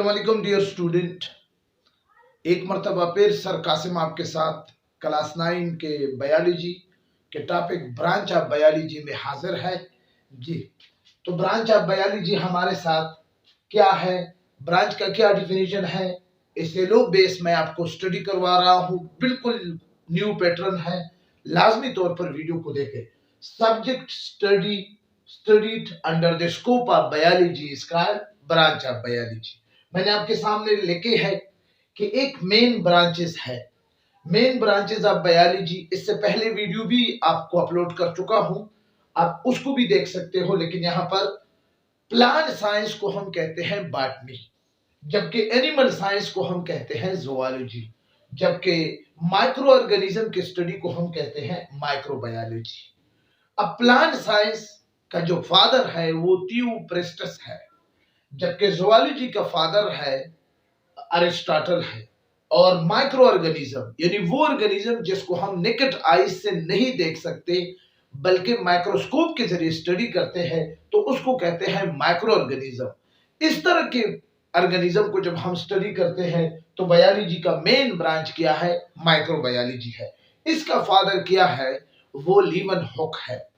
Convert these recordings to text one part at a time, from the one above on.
अस्सलाम वालेकुम dear student. एक मरतबा फिर सर कासिम आपके साथ क्लास 9 के बायोलॉजी के टॉपिक ब्रांच ऑफ बायोलॉजी में हाजिर है जी। तो ब्रांच ऑफ बायोलॉजी हमारे साथ क्या है, ब्रांच का क्या डिफिनीशन है, इसे लो बेस में आपको स्टडी करवा रहा हूँ। बिल्कुल न्यू पैटर्न है, लाजमी तौर पर वीडियो को देखें। Subject studied under the scope of biology is called branch of biology. मैंने आपके सामने लिखे है कि एक मेन ब्रांचेस है, मेन ब्रांचेस ऑफ बायोलॉजी। इससे पहले वीडियो भी आपको अपलोड कर चुका हूं, आप उसको भी देख सकते हो। लेकिन यहाँ पर प्लांट साइंस को हम कहते हैं बॉटनी, जबकि एनिमल साइंस को हम कहते हैं ज़ूलॉजी, जबकि माइक्रो ऑर्गेनिज्म की स्टडी को हम कहते हैं माइक्रोबायोलॉजी। अब प्लांट साइंस का जो फादर है वो थियोफ्रास्टस है, जबकि ज़ूलॉजी का फादर है अरिस्टोटल है। और माइक्रो ऑर्गेनिज्म यानी वो ऑर्गेनिज्म जिसको हम नेकेड आईज से नहीं देख सकते बल्कि माइक्रोस्कोप के जरिए स्टडी करते हैं, तो उसको कहते हैं माइक्रो ऑर्गेनिज्म। इस तरह के ऑर्गेनिज्म को जब हम स्टडी करते हैं तो बायोलॉजी का मेन ब्रांच क्या है, माइक्रोबायोलॉजी है। इसका फादर क्या है, वो लीवनहुक है।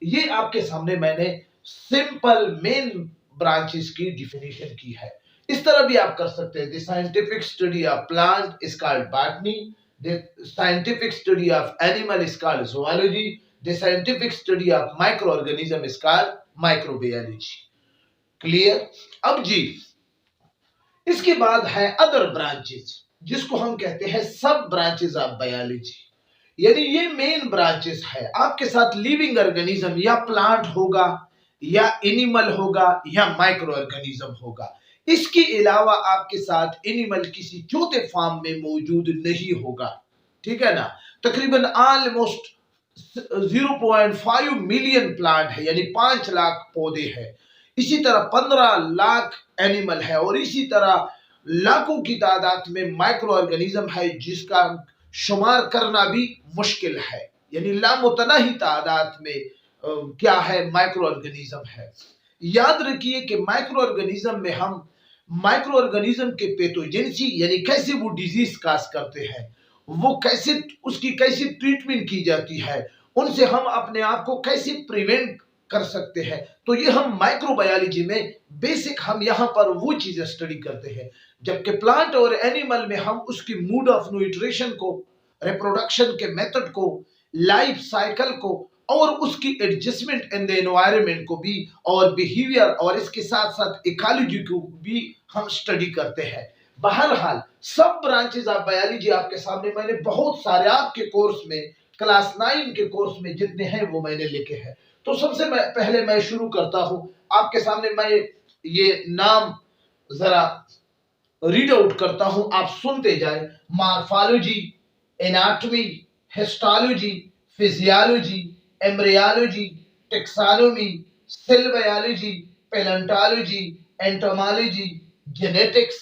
ये आपके सामने मैंने सिंपल मेन ब्रांचेस की डिफिनीशन की है। इस तरह भी आप कर सकते हैं। The scientific study of plant is called botany, the scientific study of animal is called zoology, the scientific study of micro organism is called microbiology. Clear? अब जी इसके बाद है अदर ब्रांचेस, जिसको हम कहते हैं सब ब्रांचेस ऑफ बायोलॉजी। यानी ये मेन ब्रांचेस है। आपके साथ लिविंग ऑर्गेनिज्म या प्लांट होगा या एनिमल होगा या माइक्रो ऑर्गेनिज्म होगा। इसके अलावा आपके साथ एनिमल किसी चौथे फॉर्म में मौजूद नहीं होगा, ठीक है ना। तकरीबन ऑलमोस्ट 0.5 मिलियन प्लांट है, यानी 5 लाख पौधे हैं। इसी तरह 15 लाख एनिमल है और इसी तरह लाखों की तादाद में माइक्रो ऑर्गेनिज्म है, जिसका शुमार करना भी मुश्किल है। यानी लामुतनाही तादाद में क्या है, माइक्रो ऑर्गेनिज्म है। याद रखिए कि माइक्रो ऑर्गेनिज्म में हम माइक्रो ऑर्गेनिज्म के पैथोजेनेसी यानी कैसे वो डिजीज काज करते हैं, वो कैसे उसकी कैसे ट्रीटमेंट की जाती है, उनसे हम अपने आप को कैसे प्रिवेंट कर सकते हैं। तो ये हम माइक्रोबायोलॉजी में बेसिक हम यहाँ पर वो चीजें स्टडी करते हैं। जबकि प्लांट और एनिमल में हम उसकी मूड ऑफ न्यूट्रिशन को, रिप्रोडक्शन के मेथड को, लाइफ साइकिल को और उसकी एडजस्टमेंट इन द एनवायरनमेंट को भी, और बिहेवियर और इसके साथ साथ इकोलॉजी को भी हम स्टडी करते हैं। बहरहाल सब ब्रांचेस ऑफ बायोलॉजी आपके सामने मैंने बहुत सारे आपके कोर्स में, क्लास 9 के कोर्स में जितने हैं वो मैंने लिखे हैं। तो सबसे पहले मैं शुरू करता हूं आपके सामने, मैं ये नाम जरा रीड आउट करता हूं, आप सुनते जाए। Morphology, anatomy, histology, physiology, embryology, taxonomy, cell biology, palaeontology, entomology, genetics,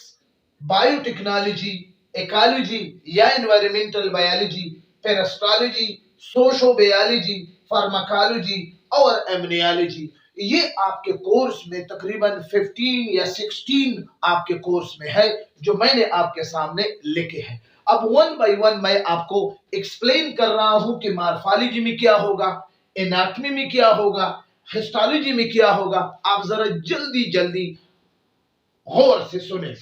biotechnology, ecology या environmental biology, parasitology, sociobiology, pharmacology और इम्यूनोलॉजी। ये आपके कोर्स में तकरीबन 15 या 16 आपके कोर्स में है जो मैंने आपके सामने लिखे हैं। अब वन बाय वन मैं आपको एक्सप्लेन कर रहा हूं कि मॉर्फोलॉजी में क्या होगा, एनाटॉमी में क्या होगा, हिस्टोलॉजी में क्या होगा। आप जरा जल्दी जल्दी गौर से सुने।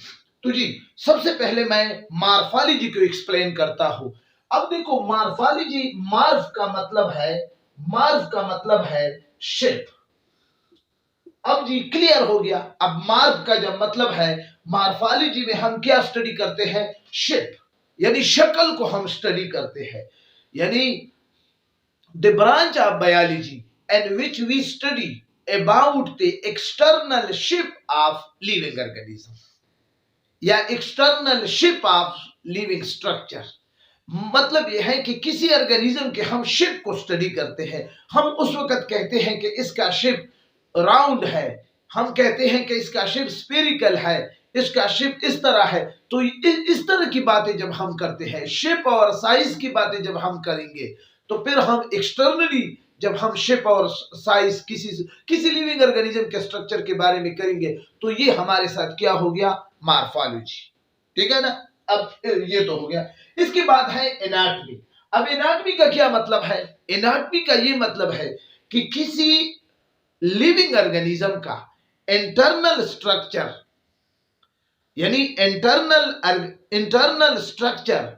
तो जी सबसे पहले मैं मॉर्फोलॉजी को एक्सप्लेन करता हूं। अब देखो मॉर्फोलॉजी, मॉर्फ का मतलब है शेप। अब जी क्लियर हो गया। अब मॉर्फ का जब मतलब है, मॉर्फोलॉजी में हम क्या स्टडी करते हैं, शेप यानी शक्ल को हम स्टडी करते हैं। यानी the branch of biology in which we study about the external shape of living organism या external shape of living structure. मतलब यह है कि किसी ऑर्गेनिज्म के हम शेप को स्टडी करते हैं। हम उस वक्त कहते हैं कि इसका शेप राउंड है, हम कहते हैं कि इसका शेप स्फेरिकल है, इसका शेप इस तरह है। तो इस तरह की बातें जब हम करते हैं, शेप और साइज की बातें जब हम करेंगे, तो फिर हम एक्सटर्नली जब हम शेप और साइज किसी लिविंग ऑर्गेनिज्म के स्ट्रक्चर के बारे में करेंगे, तो ये हमारे साथ क्या हो गया, मॉर्फोलॉजी। ठीक है ना। अब ये तो हो गया। इसके बाद है एनाटॉमी। अब एनाटॉमी का क्या मतलब है? एनाटॉमी का ये मतलब है कि किसी लिविंग ऑर्गेनिज्म का इंटरनल स्ट्रक्चर, यानी internal structure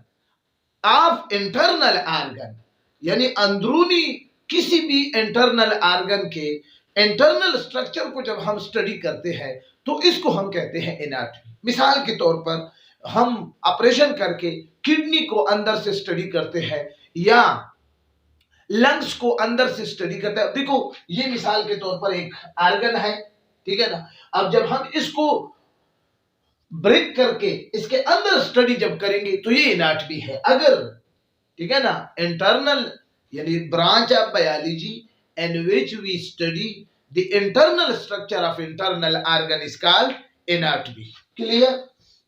of internal organ, यानी अंदरूनी किसी भी इंटरनल ऑर्गन के इंटरनल स्ट्रक्चर को जब हम स्टडी करते हैं तो इसको हम कहते हैं एनाटॉमी। मिसाल के तौर पर हम ऑपरेशन करके किडनी को अंदर से स्टडी करते हैं या लंग्स को अंदर से स्टडी करते हैं। देखो ये मिसाल के तौर पर एक ऑर्गन है, ठीक है ना। अब जब हम इसको ब्रेक करके इसके अंदर स्टडी जब करेंगे तो ये एनाटॉमी है। अगर, ठीक है ना, इंटरनल यानी branch of biology in which we study the internal structure of internal organ is called anatomy. Clear?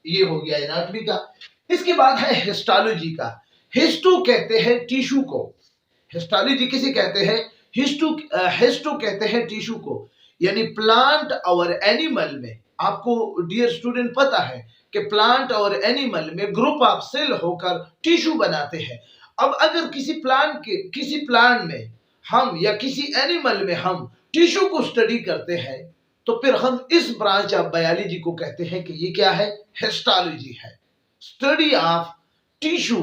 ये हो गया एनाटॉमी का। इसके बाद है हिस्टोलॉजी का। हिस्टो कहते हैं टिश्यू को। हिस्टोलॉजी किसे कहते हैं? हिस्टो कहते हैं टिश्यू को, यानी प्लांट और एनिमल में। आपको डियर स्टूडेंट पता है कि प्लांट और एनिमल में ग्रुप ऑफ सेल होकर टिश्यू बनाते हैं। अब अगर किसी प्लांट में हम या किसी एनिमल में हम टिश्यू को स्टडी करते हैं तो फिर हम इस ब्रांच ऑफ बायोलॉजी को कहते हैं कि ये क्या है? हिस्टोलॉजी है। स्टडी ऑफ टिश्यू,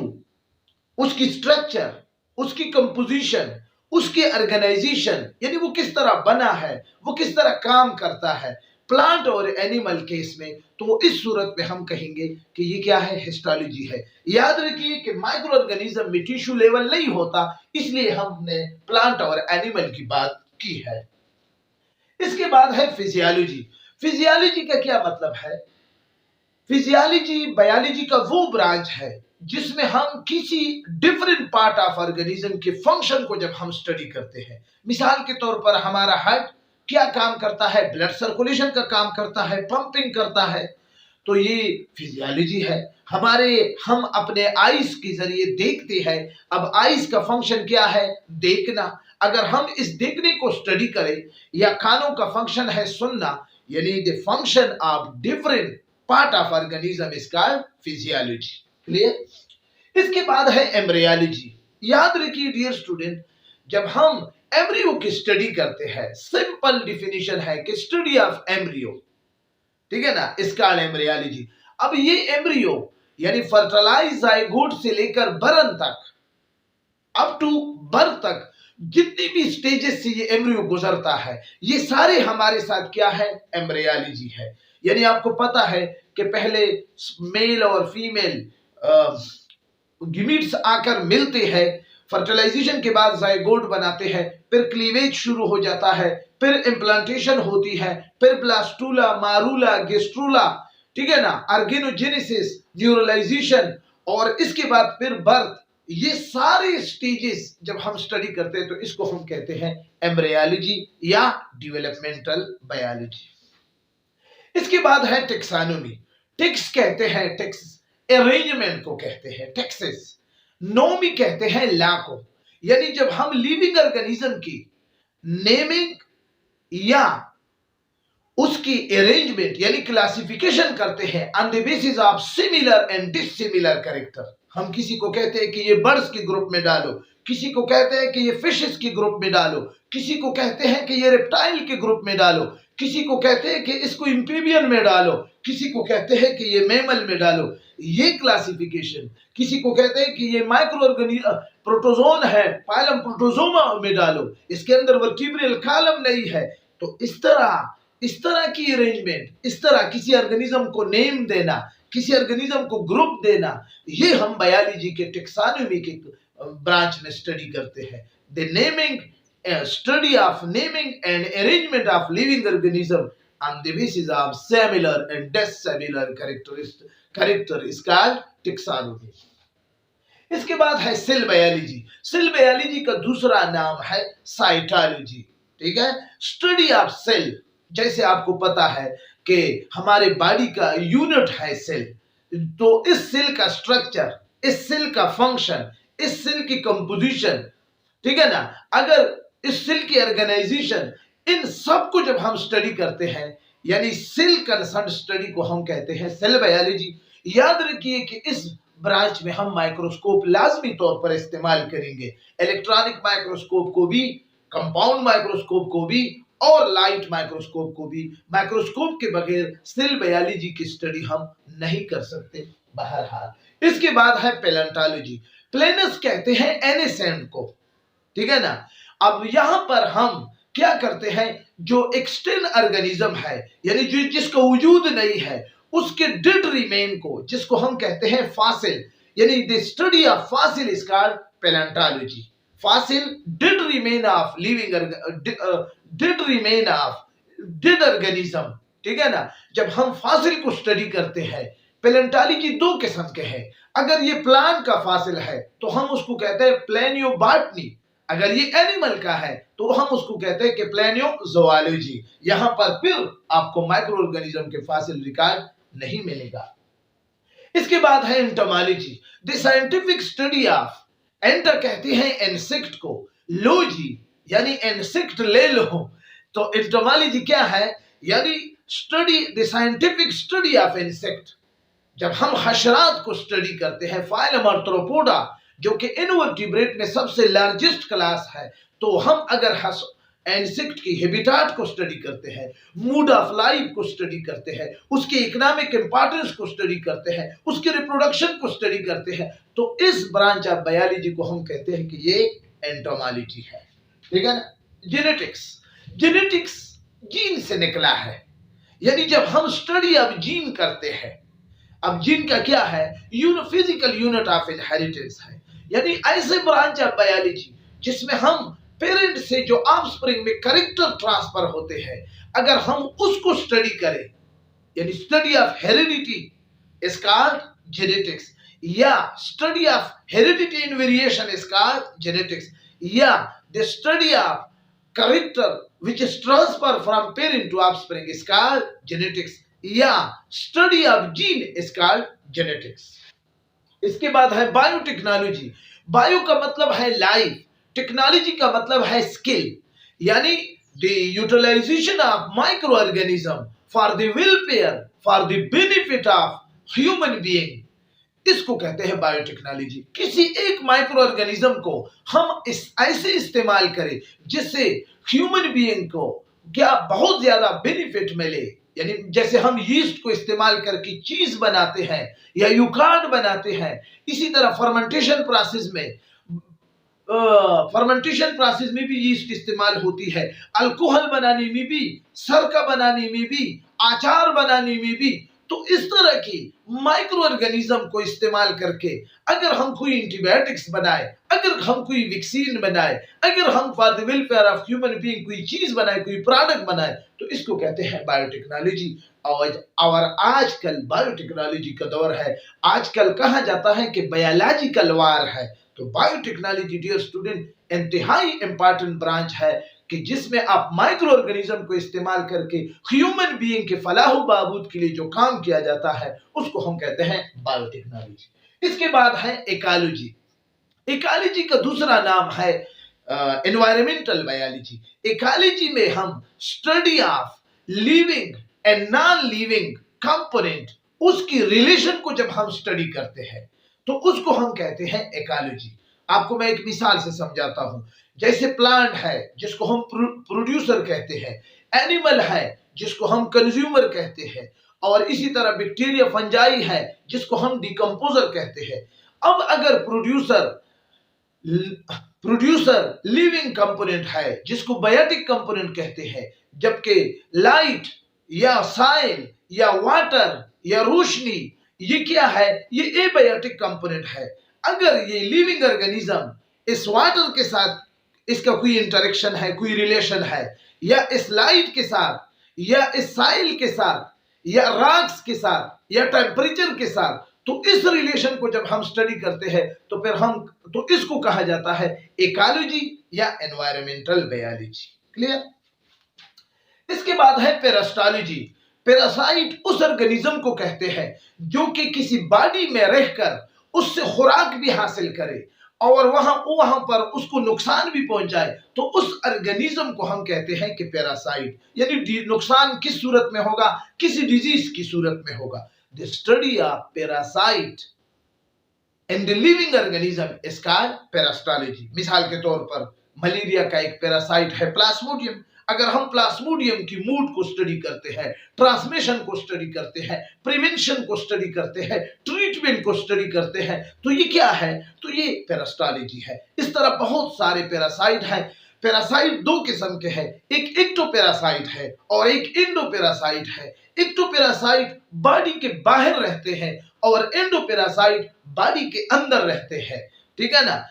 उसकी स्ट्रक्चर, उसकी कंपोजिशन, उसकी ऑर्गेनाइजेशन, यानी वो किस तरह बना है, वो किस तरह काम करता है प्लांट और एनिमल केस में, तो इस सूरत में हम कहेंगे कि ये क्या है? हिस्टोलॉजी है। याद रखिए कि माइक्रो ऑर्गेनिज्म में टिश्यू लेवल नहीं होता, इसलिए हमने प्लांट और एनिमल की बात की है। इसके बाद है फिजियोलॉजी। फिजियोलॉजी का क्या मतलब है? फिजियोलॉजी बायोलॉजी का वो ब्रांच है जिसमें हम किसी डिफरेंट पार्ट ऑफ ऑर्गेनिज्म के फंक्शन को जब हम स्टडी करते हैं। मिसाल के तौर पर हमारा हार्ट क्या काम करता है? ब्लड सर्कुलेशन का काम करता है, पंपिंग करता है, तो ये फिजियोलॉजी है। हम अपने आईज के जरिए देखते हैं। अब आईज का फंक्शन क्या है? देखना। अगर हम इस देखने को स्टडी करें, या कानों का फंक्शन है सुनना, यानी the function of different part of organism is called physiology. Clear? इसके बाद है एम्ब्रियोलॉजी। याद रखिए डियर स्टूडेंट, जब हम एम्ब्रियो की स्टडी करते हैं, सिंपल डिफिनीशन है कि स्टडी ऑफ एम्ब्रियो, ठीक है ना, इसका एम्ब्रियोलॉजी। अब ये एम्ब्रियो यानी फर्टिलाइज जायगोट से लेकर बर्न तक, अप टू बर्थ तक जितनी भी स्टेजेस से ये एम्ब्रियो गुजरता है, ये सारे हमारे साथ क्या है? एम्ब्रियोलॉजी है। यानी आपको पता है कि पहले मेल और फीमेल गिमीट्स आकर मिलते हैं, फर्टिलाइजेशन के बाद जायगोट बनाते हैं, फिर क्लीवेज शुरू हो जाता है, फिर इम्प्लांटेशन होती है, फिर ब्लास्टूला, मारूला, गेस्ट्रूला, ठीक है ना, ऑर्गेनोजेनेसिस, न्यूरलाइजेशन, और इसके बाद फिर बर्थ। ये सारे स्टेजेस जब हम स्टडी करते हैं तो इसको हम कहते हैं एम्ब्रियोलॉजी या डेवलपमेंटल बायोलॉजी। इसके बाद है टेक्सानोमी। टेक्स कहते हैं, टेक्स अरेंजमेंट को कहते हैं, टेक्सेस। नोमी कहते हैं लॉ को, यानी जब हम लिविंग ऑर्गेनिज्म की नेमिंग या उसकी अरेंजमेंट यानी क्लासिफिकेशन करते हैं on the basis of similar and dissimilar character. हम किसी को कहते हैं कि ये बर्ड्स के ग्रुप में डालो, किसी को कहते हैं कि ये फिशेस के ग्रुप में डालो, किसी को कहते हैं कि ये रेप्टाइल के ग्रुप में डालो, किसी को कहते हैं कि इसको एम्फीबियन में डालो, किसी को कहते हैं कि ये मैमल में डालो। ये क्लासिफिकेशन, किसी को कहते हैं कि ये माइक्रो प्रोटोजोन है, फाइलम प्रोटोजोमा में डालो, इसके अंदर वर्टिब्रल कॉलम नहीं है। तो इस तरह की अरेंजमेंट, इस तरह किसी ऑर्गेनिज्म को नेम देना, किसी ऑर्गेनिज्म को ग्रुप देना, ये हम बायोलॉजी के टेक्सोनोमी के ब्रांच में स्टडी करते हैं। The naming study of naming and arrangement of living organism on the basis of similar and dissimilar character is called taxonomy. इसके बाद है सेल बायोलॉजी। सेल बायोलॉजी का दूसरा नाम है साइटोलॉजी, ठीक है, स्टडी ऑफ सेल। जैसे आपको पता है कि हमारे बॉडी का यूनिट है सेल, तो इस सेल का स्ट्रक्चर, इस सेल का फंक्शन, इस सेल की कंपोजिशन, ठीक है ना, अगर इस सेल की ऑर्गेनाइजेशन, इन सब को जब हम स्टडी करते हैं, यानी सेल कंसर्न स्टडी को हम कहते हैं सेल बायोलॉजी। याद रखिए कि इस ब्रांच में हम माइक्रोस्कोप लाजमी तौर पर इस्तेमाल करेंगे, इलेक्ट्रॉनिक माइक्रोस्कोप को भी, कंपाउंड माइक्रोस्कोप को भी और लाइट माइक्रोस्कोप को भी। माइक्रोस्कोप के बगैर सेल बायोलॉजी की स्टडी हम नहीं कर सकते बहरहाल। इसके बाद है पैलेंटोलॉजी। प्लेनस कहते हैं एनेसेंट को, ठीक है ना। अब यहां पर हम क्या करते हैं, जो एक्सटेंट ऑर्गेनिज्म है यानी जो जिसका वजूद नहीं है उसके डेड रिमेन को, जिसको हम कहते हैं फॉसिल, यानी the study of fossil is called palaeontology. Fossil dead remain of living, dead remain of dead organism, ठीक है ना। जब हम फॉसिल को स्टडी करते हैं, पैलेंटोलॉजी दो किस्म के हैं। अगर ये प्लांट का फॉसिल है तो हम उसको कहते हैं प्लेनियोबॉटनी, अगर ये एनिमल का है तो हम उसको कहते हैं कि प्लेनियोजोलॉजी। यहां पर फिर आपको माइक्रो ऑर्गेनिज्म के फॉसिल रिकॉर्ड नहीं मिलेगा। इसके बाद है entomology, the scientific study of, enter कहते हैं इंसेक्ट को, लोजी यानी इंसेक्ट ले लो, तो एंटोमोलॉजी क्या है, यानी study, the scientific study of insect. जब हम हशरात को स्टडी करते हैं, फाइलम आर्थ्रोपोडा जो कि इनवर्टिब्रेट में सबसे लार्जेस्ट क्लास है, तो हम अगर इंसेक्ट की हैबिटेट को स्टडी करते हैं, मूड ऑफ लाइफ को स्टडी करते हैं, उसके इकोनॉमिक इंपॉर्टेंस को स्टडी करते हैं, उसके रिप्रोडक्शन को स्टडी करते हैं, तो इस ब्रांच ऑफ बायोलॉजी को हम कहते हैं कि ये एंटोमोलॉजी है, ठीक है ना। जेनेटिक्स, जेनेटिक्स जीन से निकला है, यानी जब हम स्टडी ऑफ जीन करते हैं, अब जीन का क्या है, फिजिकल यूनिट ऑफ इनहेरिटेंस है, यानी ऐसे ब्रांच ऑफ बायोलॉजी जिसमें हम पेरेंट से जो ऑफस्प्रिंग में कैरेक्टर ट्रांसफर होते हैं, अगर हम उसको स्टडी करें, यानी study of heredity is called genetics, या study of heredity in variation is called genetics, या the study of character which is transfer from parent to offspring is called genetics, या study of gene is called genetics. इसके बाद है biotechnology. Bio का मतलब है life, technology का मतलब है स्किल, यानी the utilisation of micro organism for the welfare, for the benefit of human being, इसको कहते हैं बायोटेक्नोलॉजी। किसी एक माइक्रो ऑर्गेनिज्म को हम ऐसे इस्तेमाल करें जिससे ह्यूमन बीइंग को क्या बहुत ज्यादा बेनिफिट मिले, यानी जैसे हम यीस्ट को इस्तेमाल करके चीज बनाते हैं या यूकार्ड बनाते हैं, इसी तरह फर्मेंटेशन प्रोसेस में भी यीस्ट इस्तेमाल होती है, अल्कोहल बनाने में भी, सरका बनाने में भी, अचार बनाने में भी। तो इस तरह की माइक्रो ऑर्गेनिज्म को इस्तेमाल करके अगर हम कोई एंटीबायोटिक्स बनाए, अगर हम कोई वैक्सीन बनाए, अगर हम for the welfare of human being कोई चीज बनाए, कोई प्रोडक्ट बनाए, तो इसको कहते हैं बायोटेक्नोलॉजी। और आजकल बायोटेक्नोलॉजी का दौर है, आजकल कहा जाता है कि बायोलॉजिकल वार है, तो बायोटेक्नोलॉजी डियर स्टूडेंट इंतहाई इंपॉर्टेंट ब्रांच है कि जिसमें आप माइक्रो ऑर्गेनिज्म को इस्तेमाल करके ह्यूमन बीइंग के फलाह बहबूद के लिए जो काम किया जाता है उसको हम कहते हैं बायोटेक्नोलॉजी। इसके बाद है इकोलॉजी। इकोलॉजी का दूसरा नाम है एनवायरमेंटल बायोलॉजी। इकोलॉजी में हम study of living and non living component, उसकी रिलेशन को जब हम स्टडी करते हैं तो उसको हम कहते हैं इकोलॉजी। आपको मैं एक मिसाल से समझाता हूं, जैसे प्लांट है जिसको हम प्रोड्यूसर कहते हैं, एनिमल है जिसको हम कंज्यूमर कहते हैं, और इसी तरह बैक्टीरिया फंजाई है जिसको हम डिकम्पोजर कहते हैं। अब अगर प्रोड्यूसर लिविंग कंपोनेंट है जिसको बायोटिक कंपोनेंट कहते हैं, जबकि लाइट या साइल या वाटर या रोशनी ये क्या है, ये एबायोटिक कंपोनेंट है। अगर ये लिविंग ऑर्गेनिज्म इस वाटर के साथ इसका कोई इंटरेक्शन है, कोई रिलेशन है, या इस लाइट के साथ, या इस साइल के साथ, या रॉक्स के साथ, या टेम्परेचर के साथ, तो इस रिलेशन को जब हम स्टडी करते हैं तो फिर तो इसको कहा जाता है इकोलॉजी या एनवायरमेंटल बायोलॉजी। क्लियर। इसके बाद है पैरासाइटोलॉजी। पैरासाइट उस ऑर्गेनिज्म को कहते हैं जो कि किसी बॉडी में रहकर उससे खुराक भी हासिल करे और वहां पर उसको नुकसान भी पहुंचाए, तो उस ऑर्गेनिज्म को हम कहते हैं कि पैरासाइट। यानी नुकसान किस सूरत में होगा? किसी डिजीज की सूरत में होगा। The study of parasite in the living organism is called parasitology. मिसाल के तौर पर मलेरिया का एक पैरासाइट है प्लाज्मोडियम। अगर हम प्लाज्मोडियम की मूड को स्टडी करते हैं, ट्रांसमिशन को स्टडी करते हैं, प्रिवेंशन को स्टडी करते हैं, ट्रीटमेंट को स्टडी करते हैं, तो ये क्या है? तो ये पैरास्टोलॉजी है। इस तरह बहुत सारे पैरासाइट हैं। पैरासाइट दो किस्म के हैं, एक एक्टोपैरासाइट है और एक एंडोपैरासाइट है। एक्टोपैरासाइट बॉडी के बाहर रहते हैं और एंडोपैरासाइट बॉडी के अंदर रहते हैं। ठीक है ना?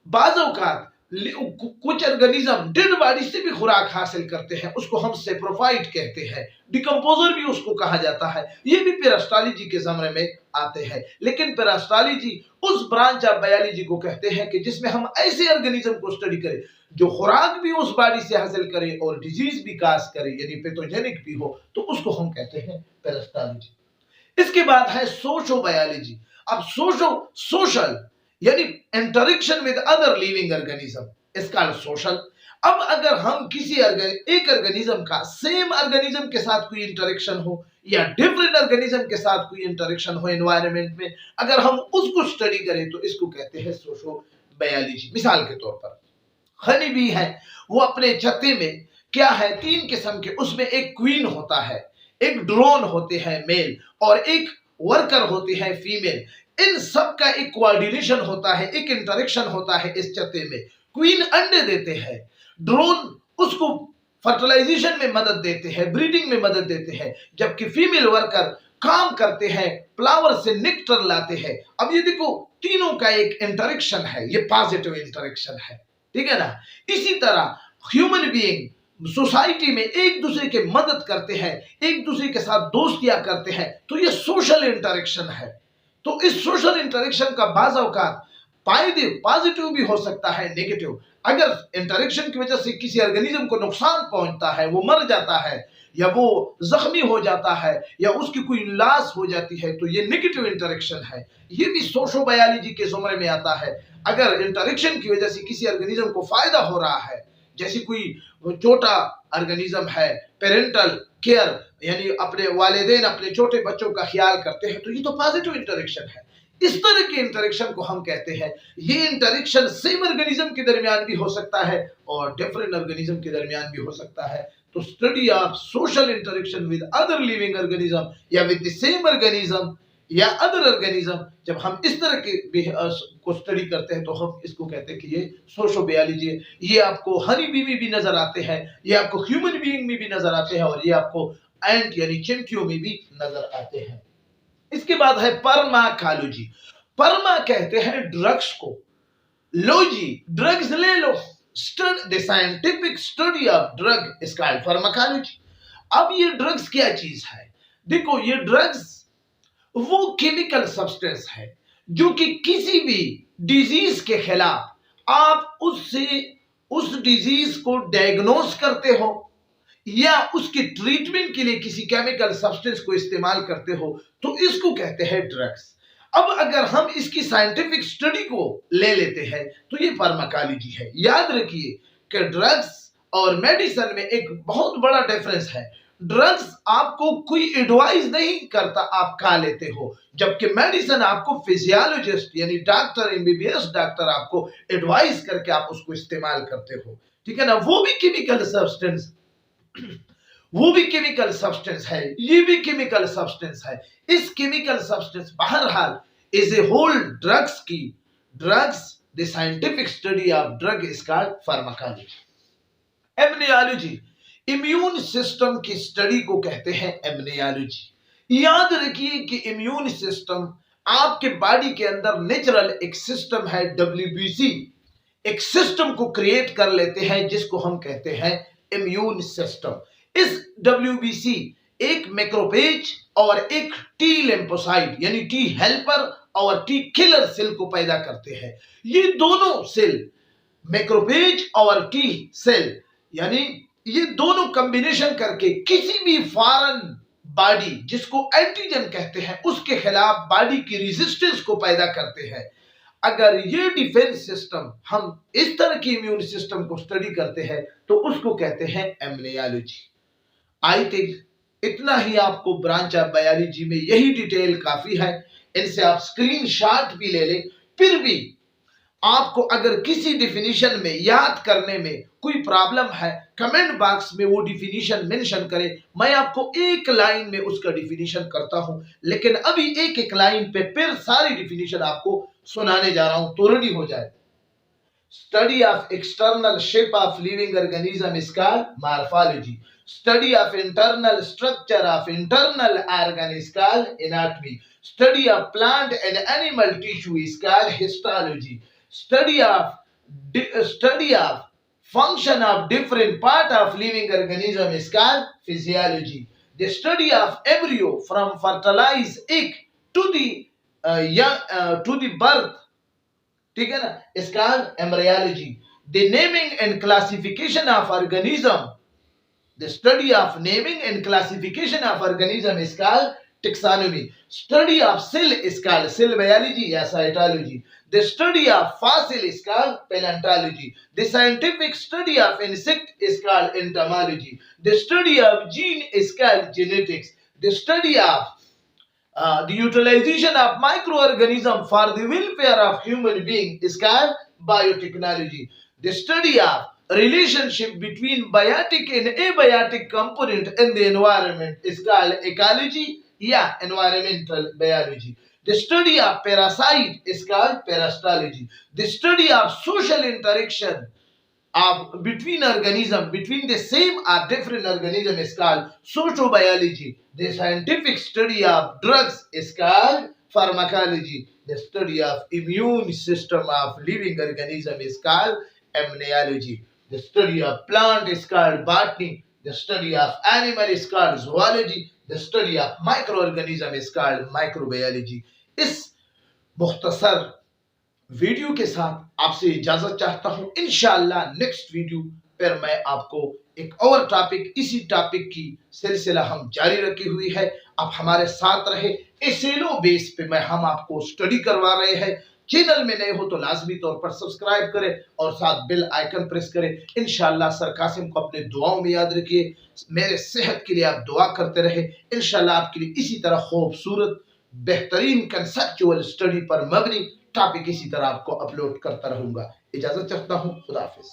बाज़ औक़ात कुछ ऑर्गेनिज्म डेड बॉडी से भी खुराक हासिल करते हैं, उसको हम सेप्रोफाइट कहते हैं, डिकम्पोजर भी उसको कहा जाता है। ये भी पैरास्टोलॉजी के ज़मरे में आते हैं। लेकिन पैरास्टोलॉजी उस ब्रांच ऑफ बायोलॉजी को कहते हैं कि जिसमें हम ऐसे ऑर्गेनिज्म को स्टडी करें जो खुराक भी उस बॉडी से हासिल करे और डिजीज भी काज करे, यानी पैथोजेनिक भी हो, तो उसको हम कहते हैं पैरास्टोलॉजी। इसके बाद है सोशो बायोलॉजी। अब सोशल यानी interaction with other living organism इसका सोशल। अब अगर हम किसी एक ऑर्गेनिज्म का सेम ऑर्गेनिज्म के साथ कोई इंटरेक्शन हो या डिफरेंट ऑर्गेनिज्म के साथ कोई इंटरेक्शन हो एनवायरनमेंट में, अगर हम उसको स्टडी करें तो इसको कहते हैं सोशो बायोलॉजी। मिसाल के तौर पर हनी बी है, वो अपने छत्ते में क्या है, 3 किस्म के, उसमें एक क्वीन होता है, एक ड्रोन होते हैं मेल और एक वर्कर होती है फीमेल। इन सब का एक कोऑर्डिनेशन होता है, एक इंटरेक्शन होता है इस छत्ते में। क्वीन अंडे देते हैं, ड्रोन उसको फर्टिलाइजेशन में मदद देते हैं, ब्रीडिंग में मदद देते हैं, जबकि फीमेल वर्कर काम करते हैं, फ्लावर से नेक्टर लाते हैं। अब ये देखो तीनों का एक इंटरेक्शन है, ये पॉजिटिव इंटरेक्शन है। ठीक है ना? इसी तरह ह्यूमन बीइंग सोसाइटी में एक दूसरे के मदद करते हैं, एक दूसरे के साथ दोस्तियां करते हैं, तो ये सोशल इंटरेक्शन है। तो इस सोशल इंटरेक्शन का बाज़ औक़ात पॉजिटिव भी हो सकता है, नेगेटिव। अगर इंटरेक्शन की वजह से किसी ऑर्गेनिज्म को नुकसान पहुंचता है, वो मर जाता है या वो जख्मी हो जाता है या उसकी कोई लॉस हो जाती है, तो ये नेगेटिव इंटरेक्शन है। ये भी सोशो बायोलॉजी के ज़ुमरे में आता है। अगर इंटरेक्शन की वजह से किसी ऑर्गेनिज्म को फायदा हो रहा है, जैसे कोई छोटा ऑर्गेनिज्म है, पेरेंटल केयर यानी अपने वालिदैन अपने छोटे बच्चों का ख्याल करते हैं, तो ये तो पॉजिटिव इंटरेक्शन है। इस तरह के इंटरेक्शन को हम कहते हैं। ये इंटरेक्शन सेम ऑर्गेनिज्म के दरमियान भी हो सकता है और डिफरेंट ऑर्गेनिज्म के दरमियान भी हो सकता है। तो study of social interaction with other living organism या विद द सेम ऑर्गेनिज्म या अदर ऑर्गेनिज्म, जब हम इस तरह के को स्टडी करते हैं तो हम इसको कहते हैं कि ये सोशो बायोलॉजी है। ये आपको हनी बी में भी नजर आते हैं, ये आपको ह्यूमन बीइंग में भी नजर आते हैं और ये आपको एंट यानी चिंटियों में भी नजर आते हैं। इसके बाद है फार्माकोलॉजी। फार्मा कहते हैं ड्रग्स को, लो जी ड्रग्स ले लो, the scientific study of drug is called pharmacology. अब ये ड्रग्स क्या चीज है? देखो, ये ड्रग्स वो केमिकल सब्सटेंस है जो कि किसी भी डिजीज के खिलाफ आप उस डिजीज को डायग्नोज करते हो या उसके ट्रीटमेंट के लिए किसी केमिकल सब्सटेंस को इस्तेमाल करते हो, तो इसको कहते हैं ड्रग्स। अब अगर हम इसकी साइंटिफिक स्टडी को ले लेते हैं तो ये फार्माकोलॉजी है। याद रखिए कि ड्रग्स और मेडिसिन में एक बहुत बड़ा डिफरेंस है। ड्रग्स आपको कोई एडवाइस नहीं करता, आप खा लेते हो, जबकि मेडिसिन आपको फिजियोलॉजिस्ट यानी डॉक्टर, एमबीबीएस डॉक्टर आपको एडवाइस करके आप उसको इस्तेमाल करते हो। ठीक है ना? वो भी केमिकल सब्सटेंस है, ये भी केमिकल सब्सटेंस है। इस केमिकल सब्सटेंस बहरहाल is a whole drugs the scientific study of drug is called pharmacology. Immunology, immune system की स्टडी को कहते हैं इम्यूनोलॉजी। याद रखिए कि इम्यून सिस्टम आपके बॉडी के अंदर नेचुरल एक सिस्टम है, WBC, एक सिस्टम को क्रिएट कर लेते हैं जिसको हम कहते हैं इम्यून सिस्टम। इस WBC एक मैक्रोफेज और एक टी लिम्फोसाइट यानी टी हेल्पर और टी किलर सेल को पैदा करते हैं। ये दोनों सेल, मैक्रोफेज और टी सेल, यानी ये दोनों कॉम्बिनेशन करके किसी भी फॉरेन बॉडी जिसको एंटीजन कहते हैं उसके खिलाफ बॉडी की रेजिस्टेंस को पैदा करते हैं। अगर ये डिफेंस सिस्टम, हम इस तरह की इम्यून सिस्टम को स्टडी करते हैं तो उसको कहते हैं इम्यूनोलॉजी। आई थिंक इतना ही आपको ब्रांच ऑफ बायोलॉजी में यही डिटेल काफी है। इनसे आप स्क्रीनशॉट भी ले लें। फिर भी आपको अगर किसी डिफिनीशन में याद करने में कोई प्रॉब्लम है, कमेंट बॉक्स में वो डिफिनीशन मेंशन करें। मैं आपको एक लाइन में उसका डिफिनीशन करता हूं, लेकिन अभी एक एक लाइन पे फिर सारी डिफिनीशन आपको सुनाने जा रहा हूं तो रेडी हो जाए। Study of external shape of living organism is called morphology. Study of internal structure of internal organ is called anatomy. Study of plant and animal tissue is called histology. Study of function of different part of living organism is called physiology. The study of embryo from fertilized egg to the birth, ठीक है ना, is called embryology. The naming and classification of organism, the study of naming and classification of organism is called taxonomy. Study of cell is called cell biology या cytology. The study of fossil is called palaeontology. The scientific study of insect is called entomology. The study of gene is called genetics. The study of the utilization of microorganism for the welfare of human being is called biotechnology. The study of relationship between biotic and abiotic component in the environment is called ecology, environmental biology. The study of parasite is called parasitology. The study of social interaction of between organism, between the same or different organism is called sociobiology. The scientific study of drugs is called pharmacology. The study of immune system of living organism is called immunology. The study of plant is called botany. The study of animal is called zoology. The study of microorganism is called microbiology. इस मुख्तसर video के साथ आपसे इजाजत चाहता हूं। इंशाअल्लाह next video पर मैं आपको एक और टॉपिक, इसी टॉपिक की सिलसिला हम जारी रखी हुई है। आप हमारे साथ रहे। एसएलओ बेस पे हम आपको स्टडी करवा रहे हैं। चैनल में नए हो तो लाजमी तौर पर सब्सक्राइब करें और साथ बेल आइकन प्रेस करें। इंशाअल्लाह सर कासिम को अपने दुआओं में याद रखिए। मेरे सेहत के लिए आप दुआ करते रहे। इंशाअल्लाह आपके लिए इसी तरह खूबसूरत बेहतरीन कंसेप्चुअल स्टडी पर मबनी टॉपिक इसी तरह आपको अपलोड करता रहूंगा। इजाजत चाहता हूं। खुदा हाफिज।